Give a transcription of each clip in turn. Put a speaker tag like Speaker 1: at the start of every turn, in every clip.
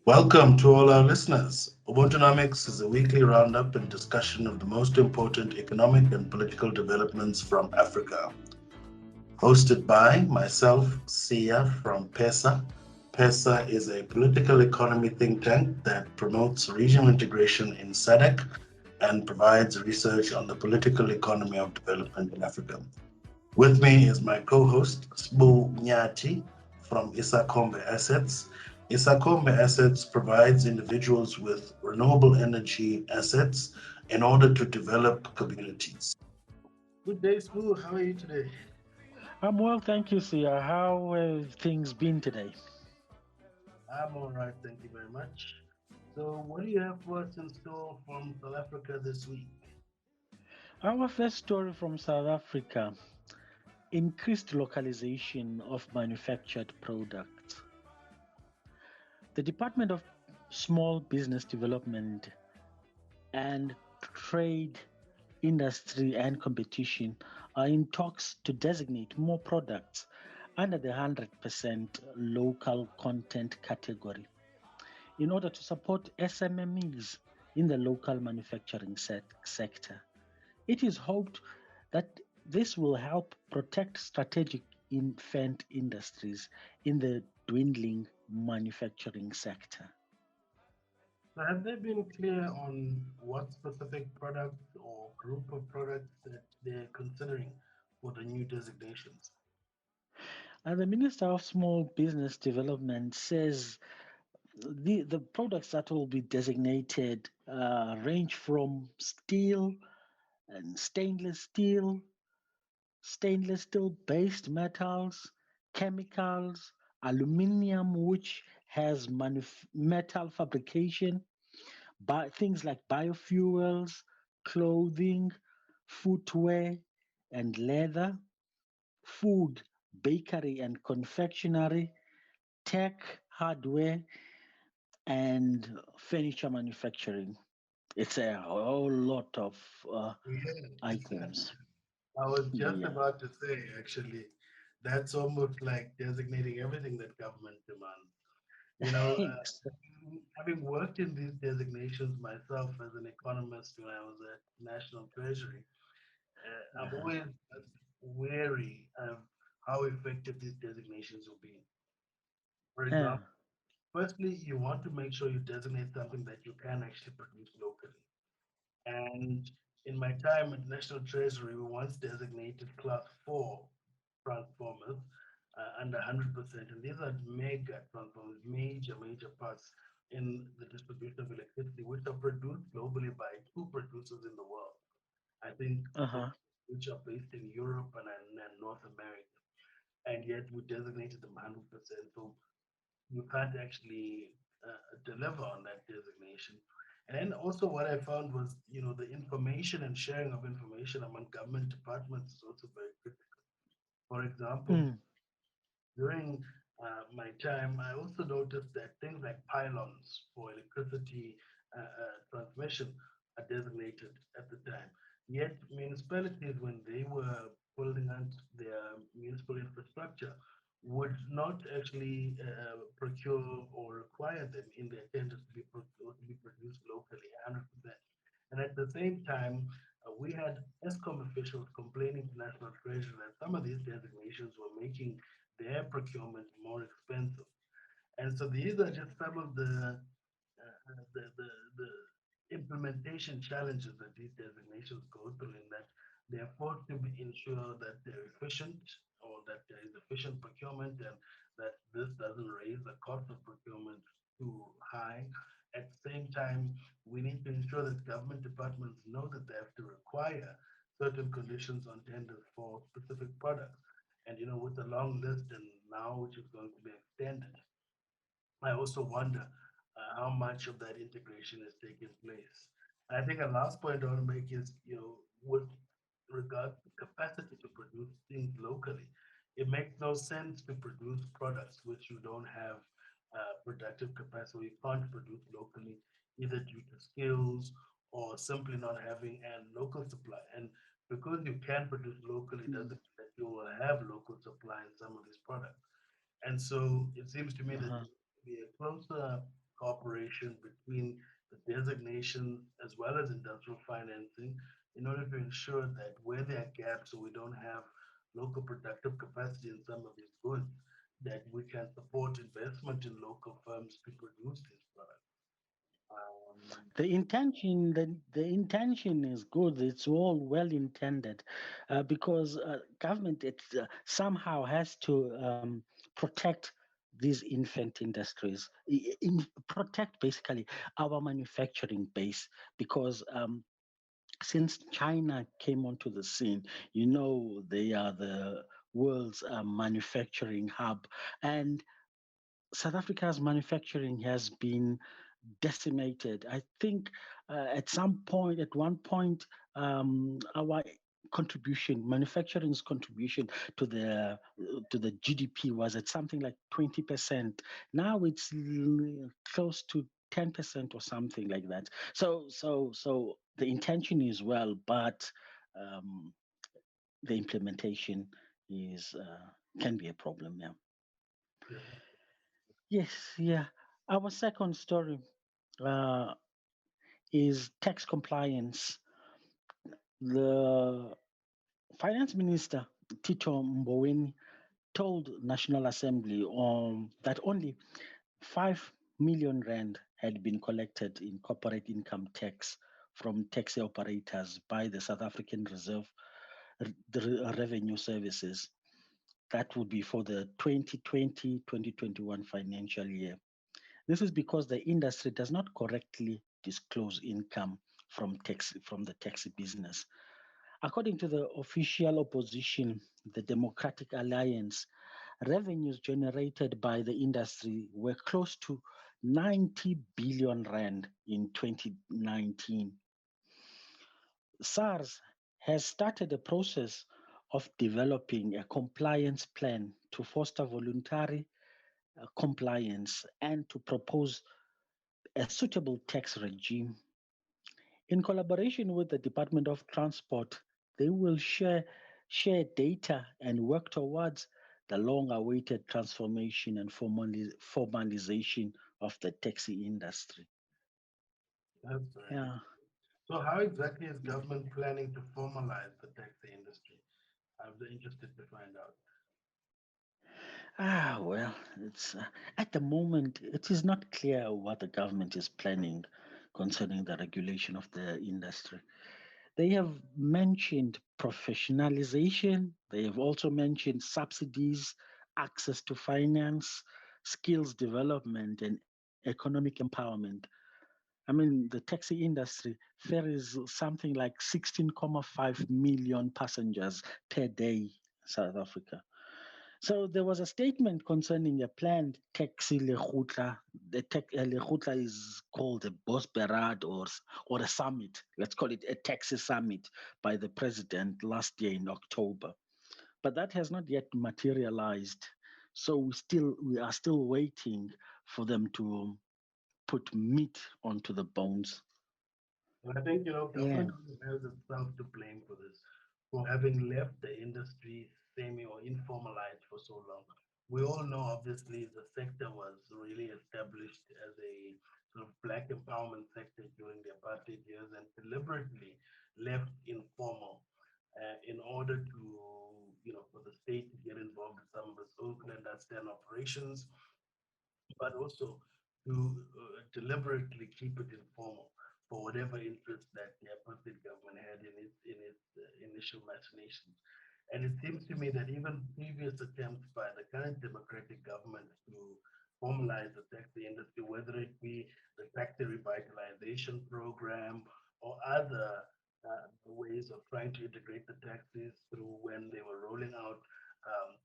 Speaker 1: Welcome to all our listeners. Ubuntunomics is a weekly roundup and discussion of the most important economic and political developments from Africa. Hosted by myself, Sia from PESA. PESA is a political economy think tank that promotes regional integration in SADC and provides research on the political economy of development in Africa. With me is my co-host, Sbu Nyati from Isakombe Assets. Isakombe Assets provides individuals with renewable energy assets in order to develop communities. Good day, Sbu. How are you today?
Speaker 2: I'm well, thank you, Sia. How have things been today?
Speaker 1: I'm all right, thank you very much. So, what do you have for us in store from South Africa this week?
Speaker 2: Our first story from South Africa: increased localization of manufactured products. The Department of Small Business Development and Trade, Industry and Competition are in talks to designate more products under the 100% local content category in order to support SMMEs in the local manufacturing sector. It is hoped that this will help protect strategic infant industries in the dwindling manufacturing sector.
Speaker 1: So have they been clear on what specific products or group of products that they're considering for the new designations?
Speaker 2: And the Minister of Small Business Development says the products that will be designated range from steel and stainless steel based metals, chemicals, aluminium, which has metal fabrication, things like biofuels, clothing, footwear, and leather, food, bakery and confectionery, tech, hardware, and furniture manufacturing. It's a whole lot of
Speaker 1: Yeah.
Speaker 2: items.
Speaker 1: I was just
Speaker 2: Yeah.
Speaker 1: about to say, actually, that's almost like designating everything that government demands. You know, having worked in these designations myself as an economist when I was at National Treasury, I'm
Speaker 2: Uh-huh.
Speaker 1: always wary of how effective these designations will be. For
Speaker 2: Yeah.
Speaker 1: example, firstly, you want to make sure you designate something that you can actually produce locally. And in my time at National Treasury, we once designated class 4 transformers under 100%. And these are mega transformers, major parts in the distribution of electricity, which are produced globally by two producers in the world. I think both
Speaker 2: Uh-huh.
Speaker 1: which are based in Europe and North America. And yet we designated them 100%. So you can't actually deliver on that designation. And then also what I found was, the information and sharing of information among government departments is also very critical. For example,
Speaker 2: Mm.
Speaker 1: during my time, I also noticed that things like pylons for electricity transmission are designated at the time. Yet municipalities, when they were building out their municipal infrastructure, would not actually procure or require them in their tenders to be produced locally, 100%. And at the same time, we had ESCOM officials complaining to National Treasury that some of these designations were making their procurement more expensive. And so these are just some of the implementation challenges that these designations go through, in that they are forced to ensure that they're efficient, or that there is efficient procurement, and that this doesn't raise the cost of procurement too high. At the same time, we need to ensure that government departments know that they have to require certain conditions on tenders for specific products. And with the long list and now which is going to be extended, I also wonder how much of that integration is taking place. And I think a last point I want to make is, with regard to capacity to produce things locally, it makes no sense to produce products which you don't have productive capacity, you can't produce locally, either due to skills or simply not having a local supply. And because you can produce locally, doesn't mean that you will have local supply in some of these products. And so it seems to me that
Speaker 2: Uh-huh.
Speaker 1: there should be a closer cooperation between the designation as well as industrial financing in order to ensure that where there are gaps or we don't have local productive capacity in some of these goods, that we can support investment in local firms to produce these products.
Speaker 2: The intention is good. It's all well intended, because government it somehow has to protect these infant industries, protect basically our manufacturing base, because since China came onto the scene, they are the world's manufacturing hub, and South Africa's manufacturing has been decimated. I think at one point, our manufacturing's contribution to the GDP was at something like 20%. Now it's close to 10% or something like that. So the intention is well, but um, the implementation is can be a problem. Yeah.
Speaker 1: Yeah.
Speaker 2: Yes. Yeah. Our second story uh, is tax compliance. The finance minister, Tito Mboweni, told National Assembly that only 5 million rand had been collected in corporate income tax from taxi operators by the South African Revenue Services. That would be for the 2020-2021 financial year. This is because the industry does not correctly disclose income from the taxi business. According to the official opposition, the Democratic Alliance, revenues generated by the industry were close to 90 billion rand in 2019. SARS has started a process of developing a compliance plan to foster voluntary compliance and to propose a suitable tax regime. In collaboration with the Department of Transport, they will share data and work towards the long-awaited transformation and formalization of the taxi industry.
Speaker 1: That's very good.
Speaker 2: Yeah.
Speaker 1: So how exactly is government planning to formalize the taxi industry? I'm interested to find out.
Speaker 2: Well, it's at the moment it is not clear what the government is planning concerning the regulation of the industry. They have mentioned professionalization. They have also mentioned subsidies, access to finance, skills development, and economic empowerment. I mean, the taxi industry ferries something like 16.5 million passengers per day in South Africa. So there was a statement concerning a planned taxi lekgotla. The lekgotla is called a Bosberad or a summit. Let's call it a taxi summit by the president last year in October. But that has not yet materialized. So we are still waiting for them to put meat onto the bones.
Speaker 1: And I think,
Speaker 2: Yeah.
Speaker 1: government has itself to blame for this, for having left the industry semi or informalized for so long. We all know, obviously, the sector was really established as a sort of black empowerment sector during the apartheid years and deliberately left informal in order to, for the state to get involved in some of its own clandestine operations, but also to deliberately keep it informal for whatever interest that the apartheid government had in its initial machinations. And it seems to me that even previous attempts by the current democratic government to formalize the taxi industry, whether it be the taxi revitalization program or other ways of trying to integrate the taxis through when they were rolling out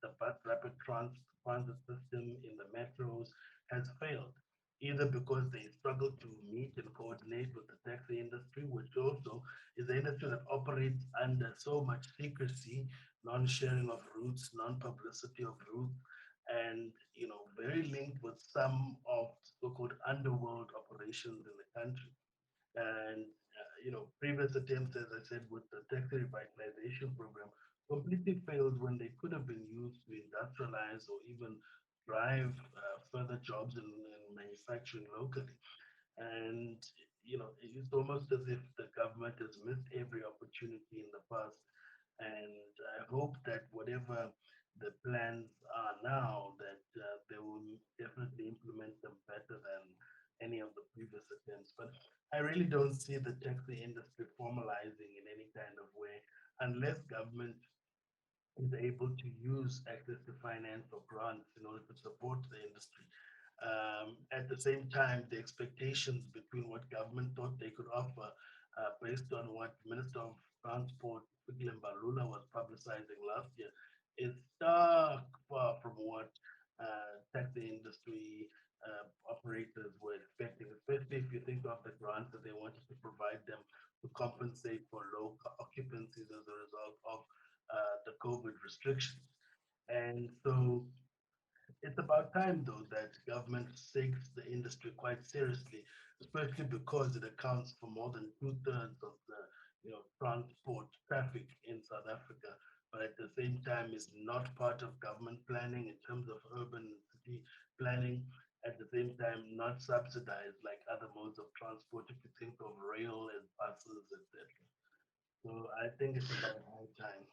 Speaker 1: the bus rapid transit system in the metros, has failed, either because they struggle to meet and coordinate with the taxi industry, which also is an industry that operates under so much secrecy, non-sharing of routes, non-publicity of routes, and very linked with some of so-called underworld operations in the country. And previous attempts, as I said, with the taxi revitalization program, completely failed when they could have been used to industrialize or even drive further jobs in manufacturing locally. And it's almost as if the government has missed every opportunity in the past. And I hope that whatever the plans are now, that they will definitely implement them better than any of the previous attempts. But I really don't see the taxi industry formalizing in any kind of way unless government is able to use access to finance or grants in order to support the industry. At the same time, the expectations between what government thought they could offer, based on what Minister of Transport Fikile Mbalula was publicizing last year, is stark far from what taxi industry operators were expecting, especially if you think of the grants that they wanted to provide them to compensate for low occupancies as a result of the COVID restrictions. And so it's about time, though, that government takes the industry quite seriously, especially because it accounts for more than two-thirds of the transport traffic in South Africa, but at the same time is not part of government planning in terms of urban and city planning. At the same time, not subsidized like other modes of transport, if you think of rail and buses, etc. So I think it's about high time.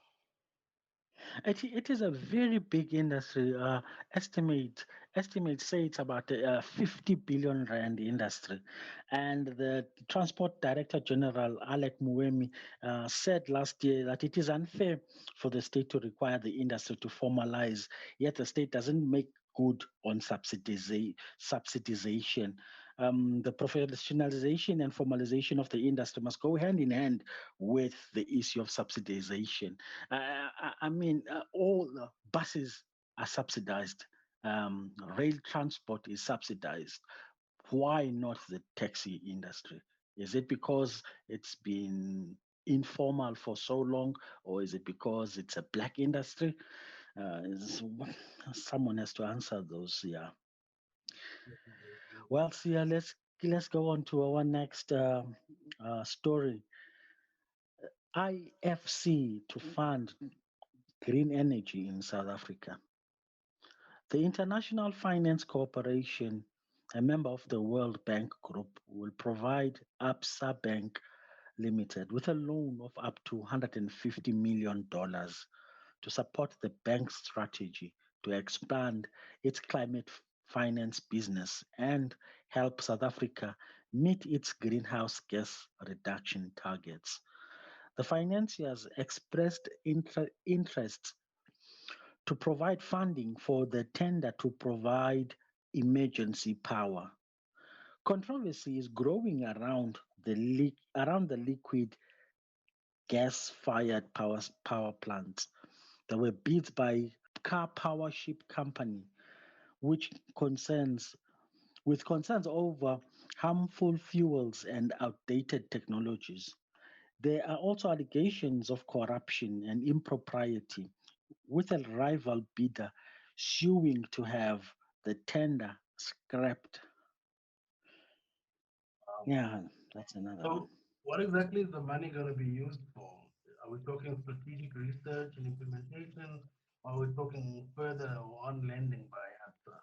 Speaker 2: It is a very big industry. Estimates say it's about a 50 billion rand industry, and the Transport Director General Alec Muwemi said last year that it is unfair for the state to require the industry to formalize, yet the state doesn't make good on subsidization. The professionalization and formalization of the industry must go hand in hand with the issue of subsidization. All the buses are subsidized. Rail transport is subsidized. Why not the taxi industry? Is it because it's been informal for so long, or is it because it's a black industry? Someone has to answer those. Yeah. Well, so yeah, let's go on to our next story. IFC to fund green energy in South Africa. The International Finance Corporation, a member of the World Bank Group, will provide Absa Bank Limited with a loan of up to $150 million to support the bank's strategy to expand its climate finance business and help South Africa meet its greenhouse gas reduction targets. The financiers expressed interest to provide funding for the tender to provide emergency power. Controversy is growing around the liquid gas-fired power plants. There were bids by Car Power Ship Company, which concerns over harmful fuels and outdated technologies. There are also allegations of corruption and impropriety, with a rival bidder suing to have the tender scrapped. Yeah, that's another one.
Speaker 1: So, what exactly is the money going to be used for? Are we talking strategic research and implementation, or are we talking further on lending by APSA?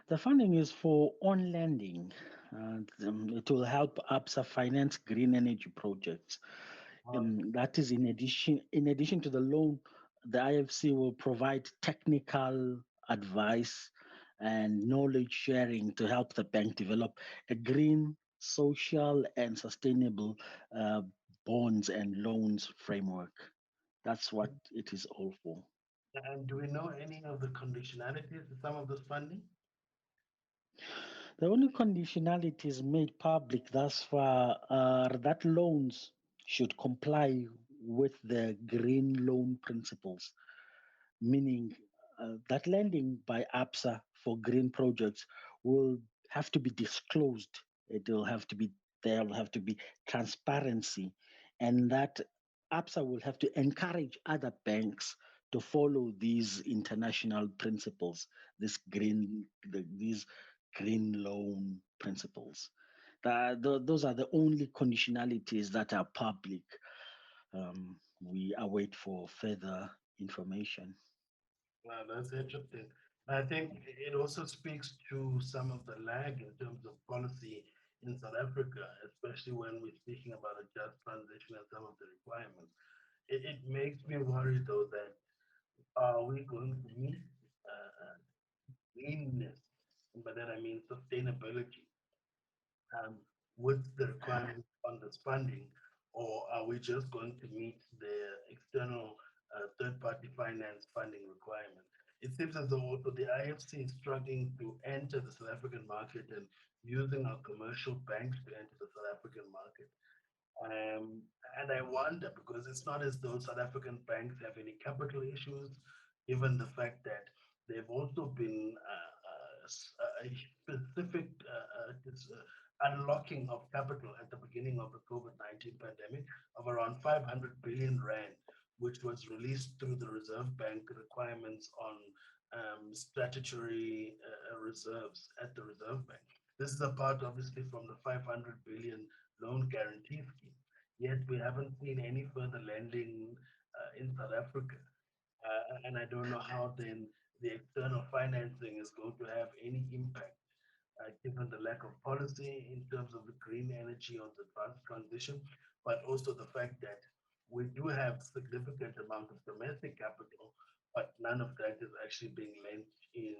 Speaker 2: The funding is for on lending. It will help APSA finance green energy projects. That is in addition to the loan, the IFC will provide technical advice and knowledge sharing to help the bank develop a green, social, and sustainable bonds and loans framework. That's what it is all for.
Speaker 1: And do we know any of the conditionalities to some of this funding?
Speaker 2: The only conditionalities made public thus far are that loans should comply with the green loan principles, meaning that lending by APSA for green projects will have to be disclosed. There will have to be transparency, and that APSA will have to encourage other banks to follow these international principles, these green loan principles. Those are the only conditionalities that are public. We await for further information.
Speaker 1: Wow, that's interesting. I think it also speaks to some of the lag in terms of policy in South Africa, especially when we're speaking about a just transition and some of the requirements. It makes me worry, though, that are we going to meet greenness, and by that I mean sustainability, um, with the requirements on this funding, or are we just going to meet the external third-party finance funding requirement? It seems as though also the IFC is struggling to enter the South African market and using our commercial banks to enter the South African market. Um, and I wonder because it's not as though South African banks have any capital issues, given the fact that they've also been a specific unlocking of capital at the beginning of the COVID-19 pandemic of around 500 billion rand, which was released through the Reserve Bank requirements on statutory reserves at the Reserve Bank. This is a part, obviously, from the 500 billion loan guarantee scheme. Yet we haven't seen any further lending in South Africa. And I don't know how then the external financing is going to have any impact, given the lack of policy in terms of the green energy or the advanced transition, but also the fact that we do have significant amount of domestic capital, but none of that is actually being lent in,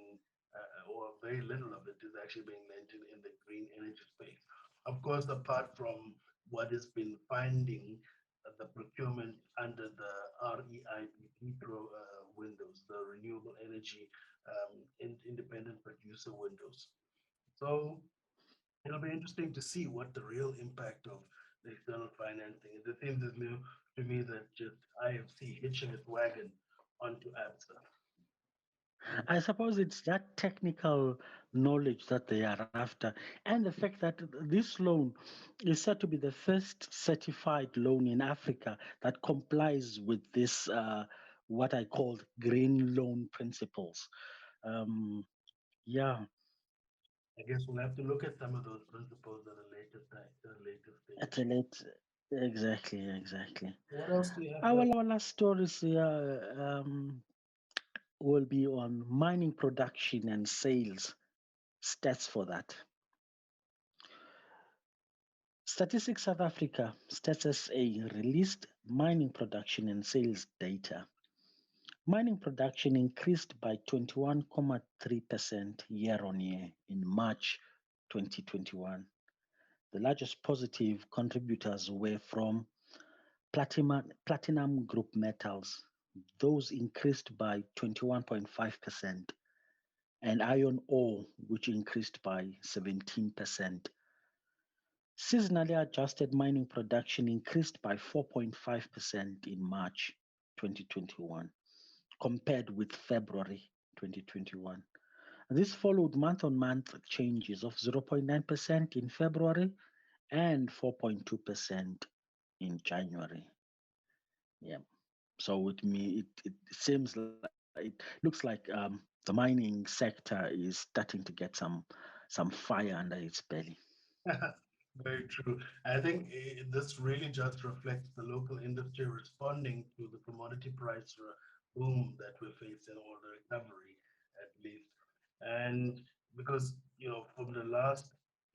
Speaker 1: or very little of it is actually being lent in the green energy space. Of course, apart from what has been finding the procurement under the REIPP windows, the renewable energy independent producer windows. So it'll be interesting to see what the real impact of the external financing is. It seems to me that just IFC hitching its wagon onto ABSA.
Speaker 2: I suppose it's that technical knowledge that they are after, and the fact that this loan is said to be the first certified loan in Africa that complies with this, what I called green loan principles. Um, yeah,
Speaker 1: I guess we'll have to look at some of those principles at a later time, at a later stage.
Speaker 2: at a late, exactly, exactly.
Speaker 1: What else do you have for
Speaker 2: Our
Speaker 1: us?
Speaker 2: last stories here will be on mining production and sales stats for that. Statistics South Africa, Stats SA, released mining production and sales data. Mining production increased by 21.3% year on year in March 2021. The largest positive contributors were from platinum group metals. Those increased by 21.5%, and iron ore, which increased by 17%. Seasonally adjusted mining production increased by 4.5% in March 2021 compared with February 2021. This followed month-on-month changes of 0.9% in February and 4.2% in January. Yeah. So with me, it seems like it looks like the mining sector is starting to get some fire under its belly.
Speaker 1: Very true. I think this really just reflects the local industry responding to the commodity price boom that we're facing, or the recovery at least. And because, from the last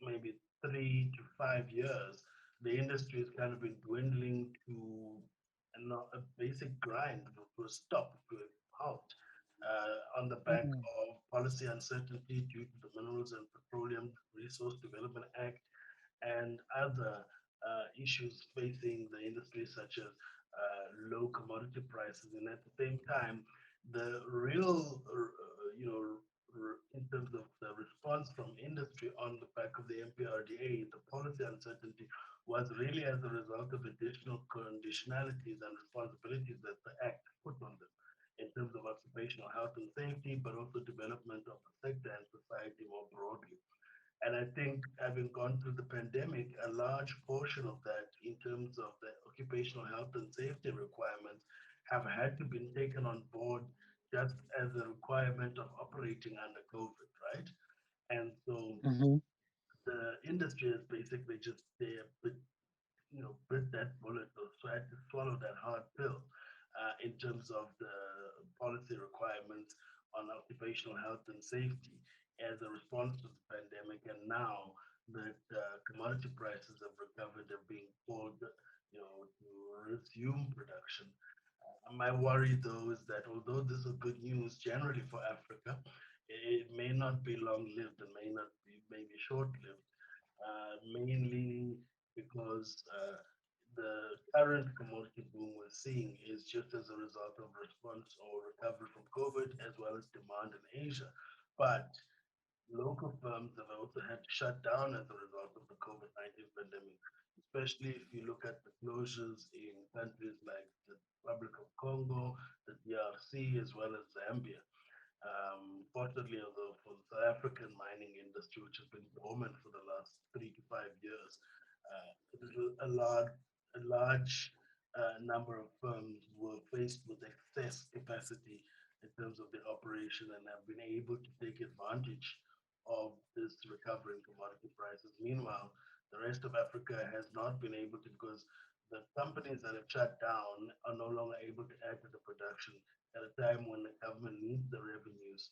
Speaker 1: maybe 3 to 5 years, the industry has kind of been dwindling to a basic grind, to a stop, to a halt, on the back
Speaker 2: Mm,
Speaker 1: of policy uncertainty due to the Minerals and Petroleum Resource Development Act and other issues facing the industry, such as low commodity prices. And at the same time, the real, in terms of the response from industry on the back of the MPRDA, the policy uncertainty was really as a result of additional conditionalities and responsibilities that the Act put on them in terms of occupational health and safety, but also development of the sector and society more broadly. And I think, having gone through the pandemic, a large portion of that, in terms of the occupational health and safety requirements, have had to be taken on board just as a requirement of operating under COVID, right? And so
Speaker 2: Mm-hmm.
Speaker 1: The industry is basically just there, but bit that bullet or try to swallow that hard pill in terms of the policy requirements on occupational health and safety as a response to the pandemic. And now that commodity prices have recovered, they're being pulled, to resume production. My worry, though, is that although this is good news generally for Africa, it may not be long-lived and may not be maybe short-lived, mainly because the current commodity boom we're seeing is just as a result of response or recovery from COVID as well as demand in Asia. But local firms have also had to shut down as a result of the COVID-19 pandemic, especially if you look at the closures in countries like the Republic of Congo, the DRC, as well as Zambia. Fortunately, although for the South African mining industry, which has been dormant for the last 3 to 5 years, a large number of firms were faced with excess capacity in terms of their operation and have been able to take advantage of this recovery in commodity prices. Meanwhile, the rest of Africa has not been able to because the companies that have shut down are no longer able to add to the production at a time when the government needs the revenues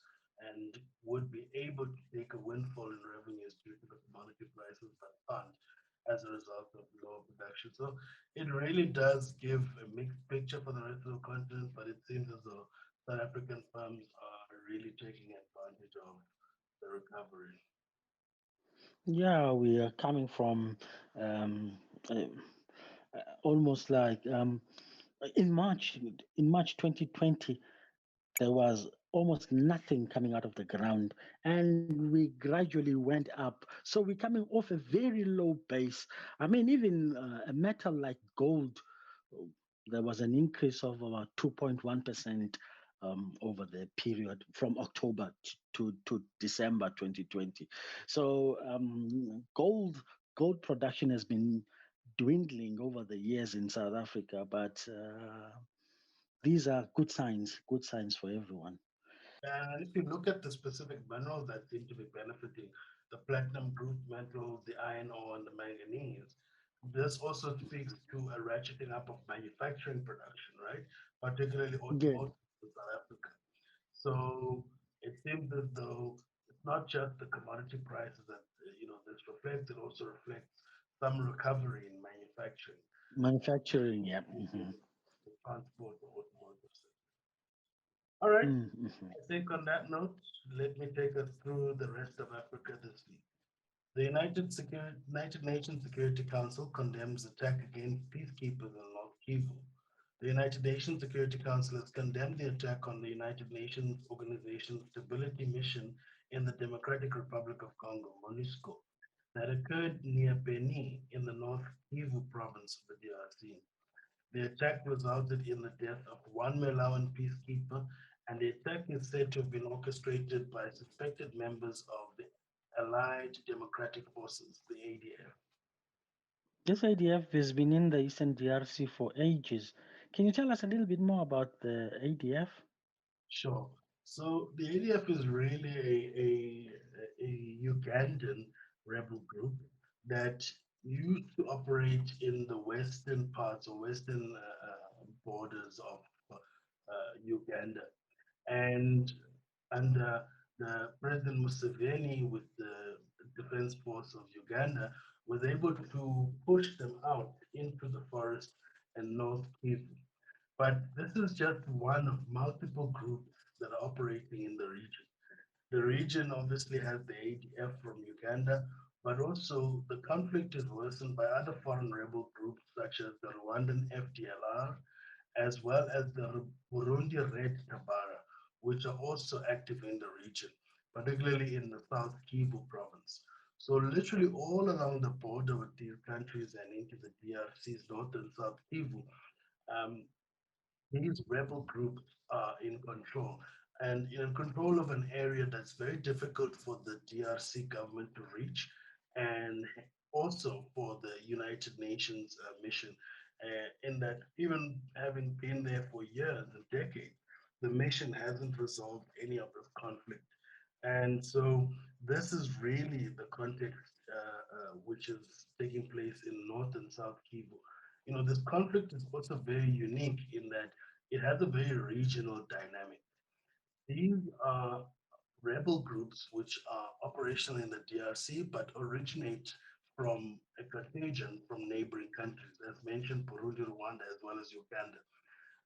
Speaker 1: and would be able to take a windfall in revenues due to the commodity prices but can't as a result of lower production. So it really does give a mixed picture for the rest of the continent, but it seems as though South African firms are really taking advantage of the recovery.
Speaker 2: Yeah, we are coming from um, uh, almost like in March 2020, there was almost nothing coming out of the ground, and we gradually went up. So we're coming off a very low base. I mean, even a metal like gold, uh, there was an increase of about 2.1% over the period from October to December 2020. So gold production has been dwindling over the years in South Africa, but these are good signs for everyone.
Speaker 1: And if you look at the specific minerals that seem to be benefiting, the platinum group metals, the iron ore, and the manganese, this also speaks to a ratcheting up of manufacturing production, right? Particularly
Speaker 2: Yeah,
Speaker 1: automotive in South Africa. So it seems as though it's not just the commodity prices that this reflects. It also reflects some recovery in manufacturing,
Speaker 2: manufacturing. Yeah.
Speaker 1: the transport, the automotive sector. All right.
Speaker 2: Mm-hmm.
Speaker 1: I think on that note, let me take us through the rest of Africa this week. The United Nations Security Council condemns attack against peacekeepers in North Kivu. The United Nations Security Council has condemned the attack on the United Nations Organization Stability Mission in the Democratic Republic of Congo, MONUSCO, that occurred near Beni in the North Kivu province of the DRC. The attack resulted in the death of one Malawian peacekeeper, and the attack is said to have been orchestrated by suspected members of the Allied Democratic Forces, the ADF.
Speaker 2: This ADF has been in the Eastern DRC for ages. Can you tell us a little bit more about the ADF?
Speaker 1: Sure. So the ADF is really a Ugandan rebel group that used to operate in the western parts or western borders of Uganda. And under the President Museveni with the Defense Force of Uganda was able to push them out into the forest and North Kivu. But this is just one of multiple groups that are operating in the region. The region obviously has the ADF from Uganda, but also the conflict is worsened by other foreign rebel groups such as the Rwandan FDLR, as well as the Burundi Red Tabara, which are also active in the region, particularly in the South Kivu province. So literally all along the border with these countries and into the DRC's North and South Kivu, um, these rebel groups are in control and in control of an area that's very difficult for the DRC government to reach and also for the United Nations mission. In that, even having been there for years and decades, the mission hasn't resolved any of this conflict. And so this is really the context which is taking place in North and South Kivu. You know, this conflict is also very unique in that it has a very regional dynamic. These are rebel groups which are operational in the DRC but originate from a contagion from neighboring countries, as mentioned, Burundi, Rwanda, as well as Uganda.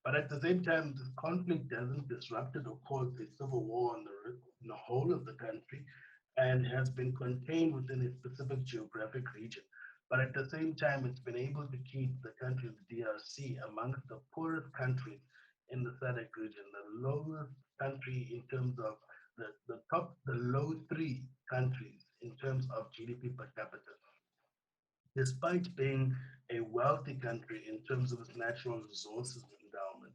Speaker 1: But at the same time, the conflict hasn't disrupted or caused a civil war in the whole of the country and has been contained within a specific geographic region. But at the same time, it's been able to keep the country of the DRC amongst the poorest countries in the SADC region, the lowest country in terms of the low three countries in terms of GDP per capita, despite being a wealthy country in terms of its natural resources endowment.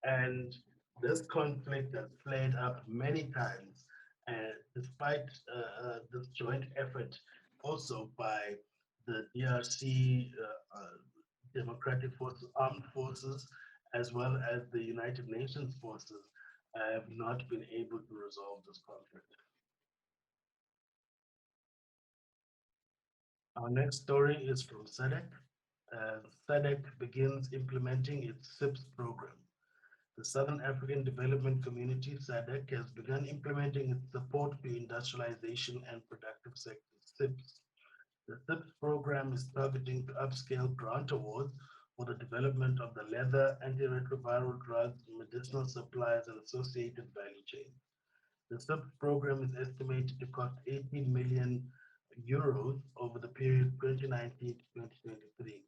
Speaker 1: And this conflict has flared up many times, and despite this joint effort also by the DRC Democratic Forces, Armed Forces, as well as the United Nations forces, have not been able to resolve this conflict. Our next story is from SADC. SADC begins implementing its SIPS program. The Southern African Development Community, SADC, has begun implementing its support to industrialization and productive sectors, SIPS. The SIPS program is targeting to upscale grant awards for the development of the leather, antiretroviral drugs, medicinal supplies, and associated value chains. The SIPS program is estimated to cost 18 million euros over the period 2019 to 2023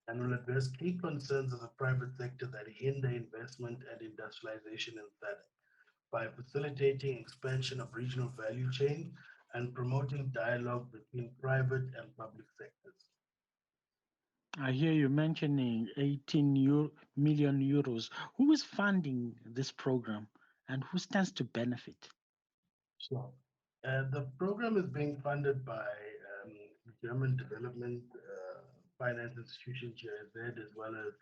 Speaker 1: and will address key concerns of the private sector that hinder investment and industrialization in SADC by facilitating expansion of regional value chains and promoting dialogue between private and public sectors.
Speaker 2: I hear you mentioning 18 million euros. Who is funding this program and who stands to benefit?
Speaker 1: Sure. The program is being funded by the German Development Finance Institution, GIZ, as well as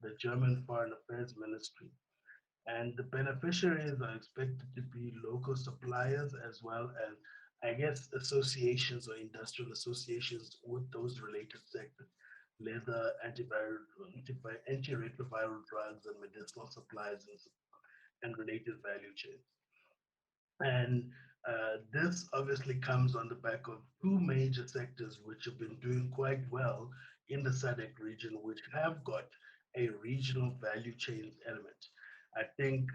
Speaker 1: the German Foreign Affairs Ministry. And the beneficiaries are expected to be local suppliers as well as, I guess, associations or industrial associations with those related sectors, leather, antiretroviral drugs, and medicinal supplies and related value chains. And this obviously comes on the back of two major sectors which have been doing quite well in the SADC region, which have got a regional value chains element. I think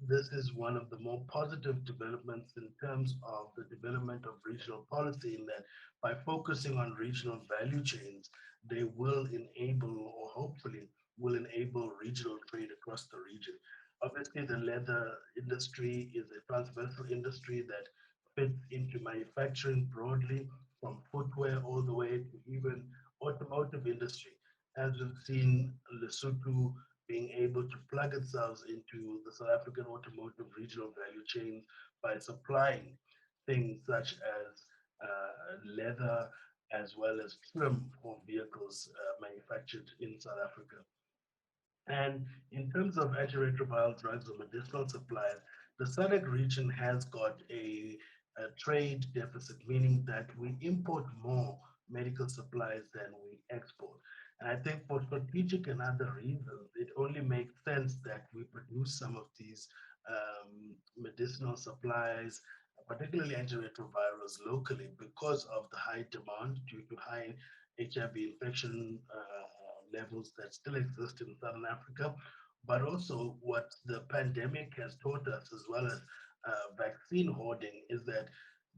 Speaker 1: this is one of the more positive developments in terms of the development of regional policy, in that by focusing on regional value chains, they will enable, or hopefully will enable, regional trade across the region. Obviously, the leather industry is a transversal industry that fits into manufacturing broadly, from footwear all the way to even automotive industry. As we've seen Lesotho being able to plug itself into the South African automotive regional value chain by supplying things such as leather as well as trim for vehicles manufactured in South Africa. And in terms of antiretroviral drugs or medicinal supplies, the SADC region has got a trade deficit, meaning that we import more medical supplies than we export. And I think for strategic and other reasons, it only makes sense that we produce some of these medicinal supplies, particularly antiretrovirals, locally because of the high demand due to high HIV infection levels that still exist in Southern Africa, but also what the pandemic has taught us, as well as vaccine hoarding, is that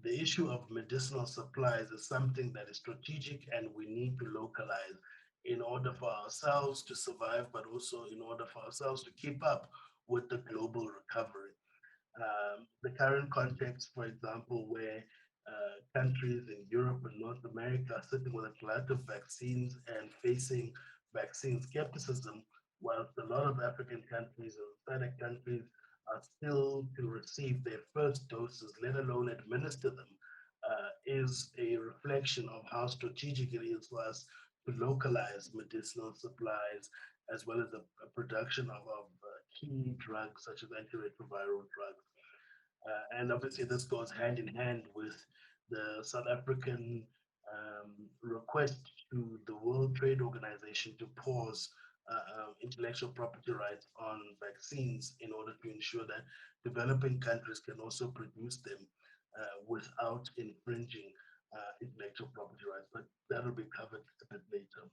Speaker 1: the issue of medicinal supplies is something that is strategic and we need to localize in order for ourselves to survive, but also in order for ourselves to keep up with the global recovery. The current context, for example, where countries in Europe and North America are sitting with a glut of vaccines and facing vaccine skepticism, whilst a lot of African countries and SADC countries are still to receive their first doses, let alone administer them, is a reflection of how strategic it is for us to localize medicinal supplies as well as a production of key drugs such as antiretroviral drugs. And obviously, this goes hand in hand with the South African request to the World Trade Organization to pause intellectual property rights on vaccines in order to ensure that developing countries can also produce them without infringing intellectual property rights. But that will be covered a bit later.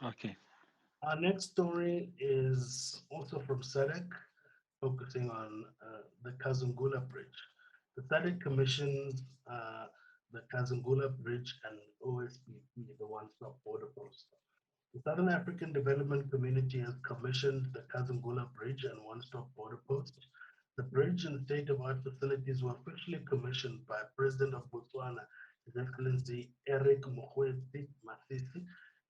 Speaker 2: Okay.
Speaker 1: Our next story is also from SADC, focusing on the Kazungula Bridge. The SADC commissions the Kazungula Bridge and OSBP, the one-stop border post. The Southern African Development Community has commissioned the Kazungula Bridge and one-stop border post. The bridge and state-of-art facilities were officially commissioned by President of Botswana, His Excellency Eric Mokgweetsi Masisi,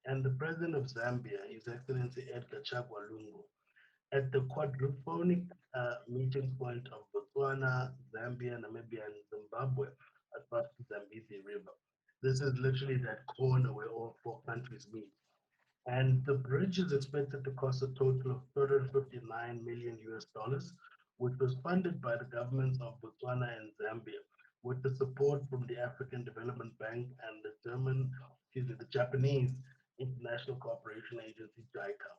Speaker 1: and the President of Zambia, His Excellency Edgar Chagwa Lungu, at the quadrophonic meeting point of Botswana, Zambia, Namibia, and Zimbabwe across the Zambezi River. This is literally that corner where all four countries meet. And the bridge is expected to cost a total of 259 million US dollars, which was funded by the governments of Botswana and Zambia, with the support from the African Development Bank and the Japanese International Cooperation Agency, JICA.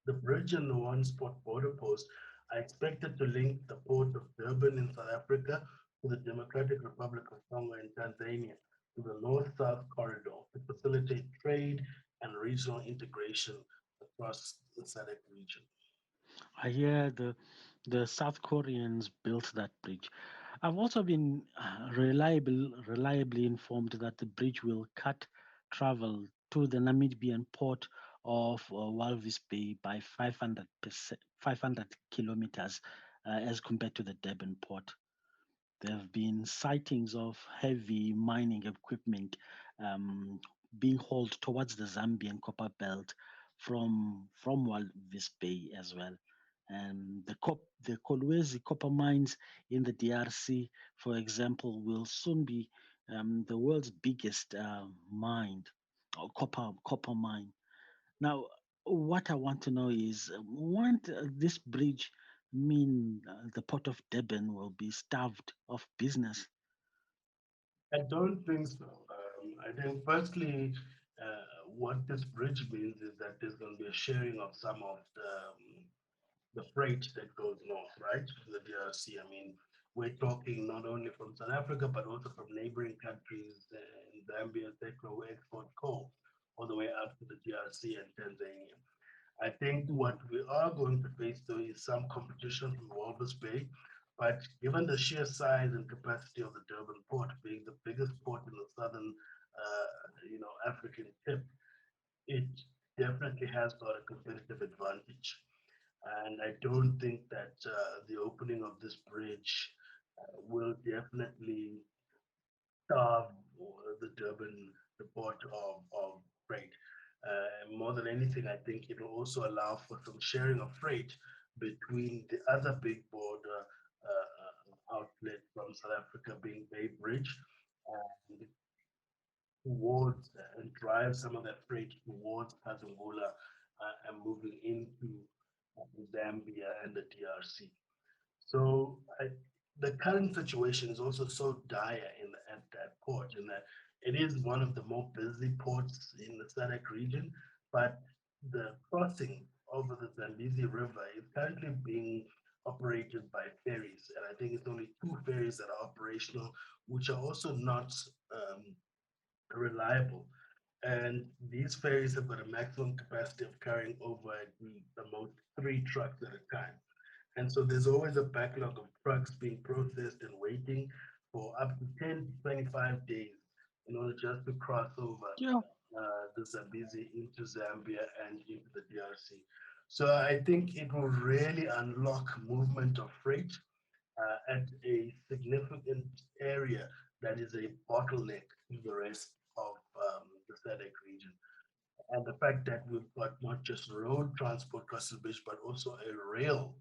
Speaker 1: The bridge and the one-spot border post are expected to link the port of Durban in South Africa to the Democratic Republic of Congo in Tanzania to the north-south corridor to facilitate trade and regional integration across the SADC region.
Speaker 2: I hear the South Koreans built that bridge. I've also been reliably informed that the bridge will cut travel to the Namibian port of Walvis Bay by 500 kilometers as compared to the Durban port. There have been sightings of heavy mining equipment um, being hauled towards the Zambian copper belt from Walvis Bay as well. And the Kolwezi copper mines in the DRC, for example, will soon be the world's biggest mine or copper mine. Now, what I want to know is, won't this bridge mean the port of Durban will be starved of business?
Speaker 1: I don't think so. I think firstly, what this bridge means is that there's going to be a sharing of some of the freight that goes north, right, to the DRC. I mean, we're talking not only from South Africa, but also from neighboring countries in Zambia, etc., who export coal all the way up to the DRC and Tanzania. I think what we are going to face, though, is some competition from Walvis Bay. But given the sheer size and capacity of the Durban port, being the biggest port in the southern, African tip, it definitely has got a competitive advantage. And I don't think that the opening of this bridge will definitely starve the Durban, the port of freight. More than anything, I think it will also allow for some sharing of freight between the other big border outlet from South Africa, being Bay Bridge, and towards and drive some of that freight towards Kazungula and moving into Zambia and the DRC. So the current situation is also so dire at that port, in that it is one of the more busy ports in the SADC region, but the crossing over the Zambezi River is currently being operated by ferries, and I think it's only two ferries that are operational, which are also not reliable. And these ferries have got a maximum capacity of carrying over the most three trucks at a time. And so there's always a backlog of trucks being processed and waiting for up to 10 to 25 days in order just to cross over
Speaker 2: Yeah.
Speaker 1: the Zambezi into Zambia and into the DRC. So I think it will really unlock movement of freight at a significant area that is a bottleneck in the rest of the SADC region. And the fact that we've got not just road transport across the bridge, but also a rail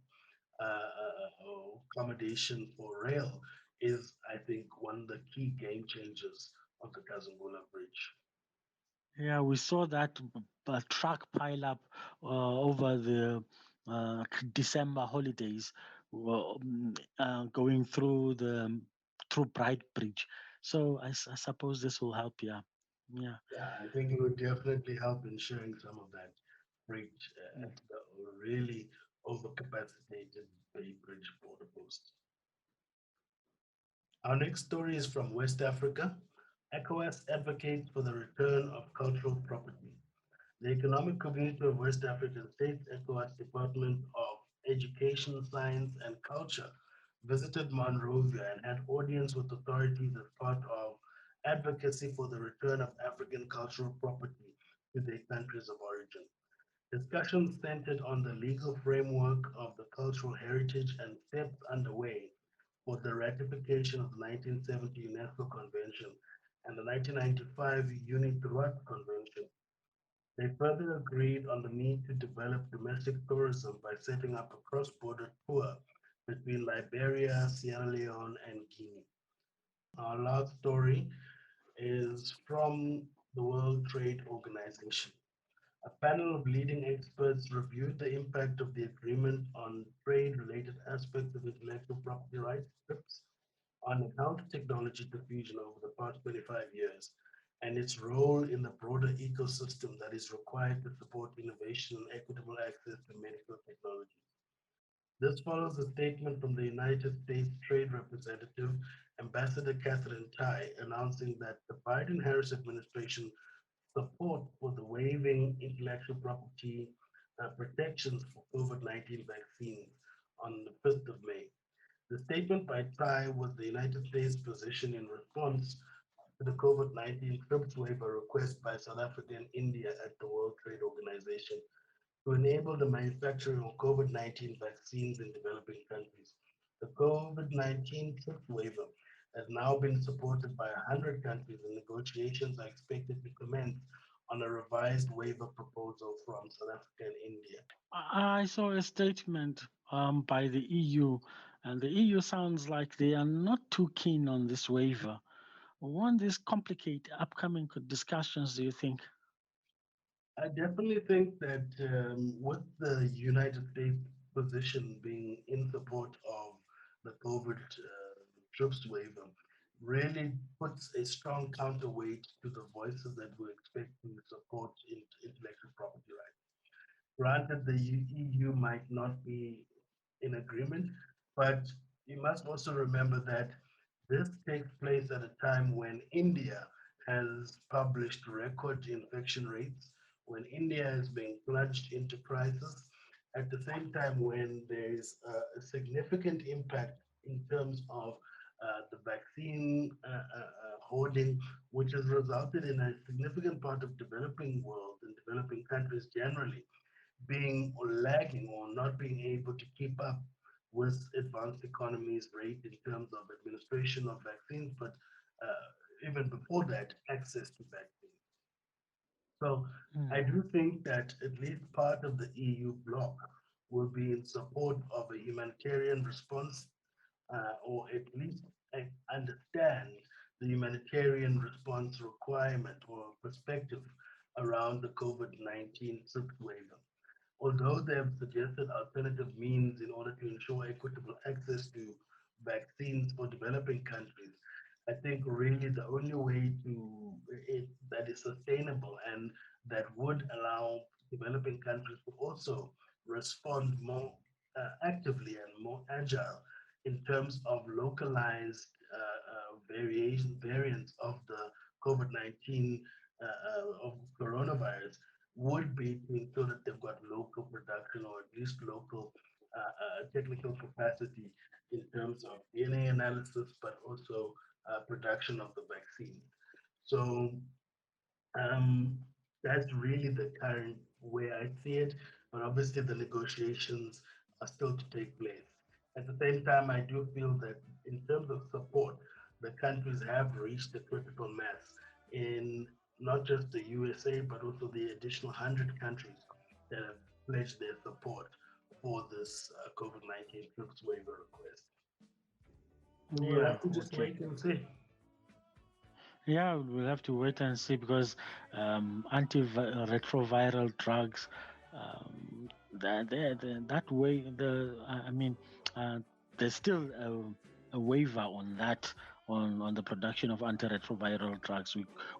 Speaker 1: accommodation for rail is, I think, one of the key game changers of the Kazungula Bridge.
Speaker 2: Yeah, we saw that truck pile up over the December holidays, going through the through Bright Bridge. So I suppose this will help. Yeah, yeah.
Speaker 1: Yeah, I think it would definitely help in sharing some of that bridge
Speaker 2: Mm.
Speaker 1: at the really overcapacitated Bay Bridge border post. Our next story is from West Africa. ECOWAS advocates for the return of cultural property. The Economic Community of West African States, ECOWAS Department of Education, Science and Culture, visited Monrovia and had audience with authorities as part of advocacy for the return of African cultural property to their countries of origin. Discussions centered on the legal framework of the cultural heritage and steps underway for the ratification of the 1970 UNESCO Convention and the 1995 UNIDROIT Convention. They further agreed on the need to develop domestic tourism by setting up a cross-border tour between Liberia, Sierra Leone, and Guinea. Our last story is from the World Trade Organization. A panel of leading experts reviewed the impact of the agreement on trade-related aspects of intellectual property rights (TRIPS) on health technology diffusion over the past 25 years and its role in the broader ecosystem that is required to support innovation and equitable access to medical technology. This follows a statement from the United States Trade Representative, Ambassador Catherine Tai, announcing that the Biden-Harris administration support for the waiving intellectual property protections for COVID-19 vaccines on the 5th of May. The statement by Tai was the United States position in response to the COVID-19 TRIPS waiver request by South Africa and India at the World Trade Organization to enable the manufacturing of COVID-19 vaccines in developing countries. The COVID-19 TRIPS waiver has now been supported by 100 countries, and negotiations are expected to commence on a revised waiver proposal from South Africa and India.
Speaker 2: I saw a statement by the EU, and the EU sounds like they are not too keen on this waiver. Won't this complicate upcoming discussions, do you think?
Speaker 1: I definitely think that with the United States position being in support of the COVID TRIPS waiver, really puts a strong counterweight to the voices that we expect to support intellectual property rights. Granted, the EU might not be in agreement, but you must also remember that this takes place at a time when India has published record infection rates, when India is being plunged into crisis, at the same time when there is a significant impact in terms of the vaccine hoarding, which has resulted in a significant part of developing world and developing countries generally being or lagging or not being able to keep up with advanced economies rate in terms of administration of vaccines, but even before that, access to vaccines. So I
Speaker 2: Mm.
Speaker 1: do think that at least part of the EU bloc will be in support of a humanitarian response, or at least understand the humanitarian response requirement or perspective around the COVID-19 TRIPS waiver. Although they have suggested alternative means in order to ensure equitable access to vaccines for developing countries, I think really the only way to it that is sustainable and that would allow developing countries to also respond more actively and more agile in terms of localized variants of the COVID-19 of coronavirus would be to ensure that they've got local production or at least local technical capacity in terms of DNA analysis, but also production of the vaccine. So um, that's really the current way I see it, but obviously the negotiations are still to take place. At the same time, I do feel that in terms of support, the countries have reached a critical mass in not just the USA, but also the additional 100 countries that have pledged their support for this COVID-19 TRIPS waiver request. So we'll
Speaker 2: Yeah,
Speaker 1: have to just
Speaker 2: okay.
Speaker 1: wait and see.
Speaker 2: Yeah, we'll have to wait and see because antiretroviral drugs, that way, I mean, There's still a waiver on that, on the production of antiretroviral drugs.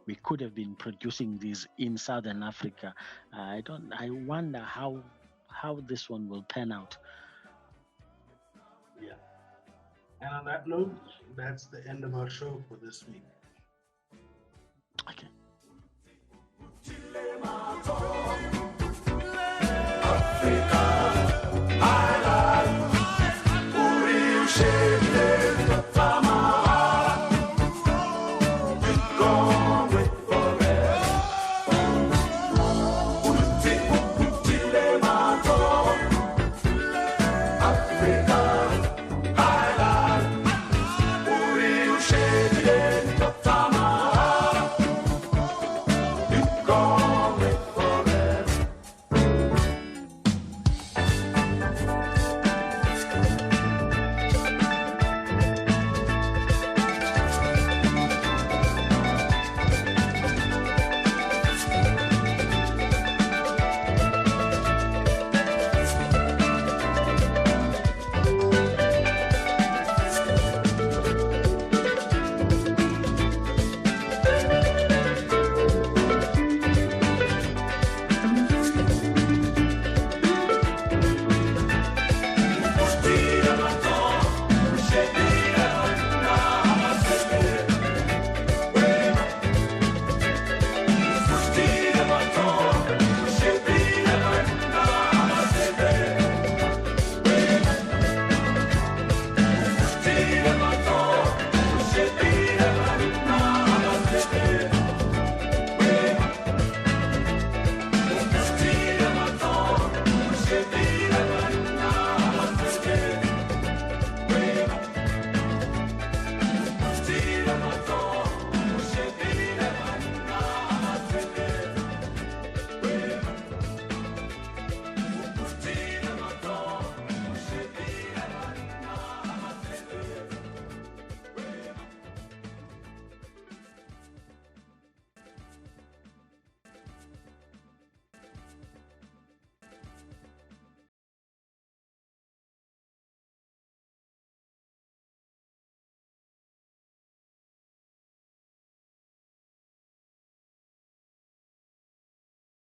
Speaker 2: We could have been producing these in Southern Africa. I wonder how this one will pan out.
Speaker 1: Yeah. And on that note, that's the end of our show for this week.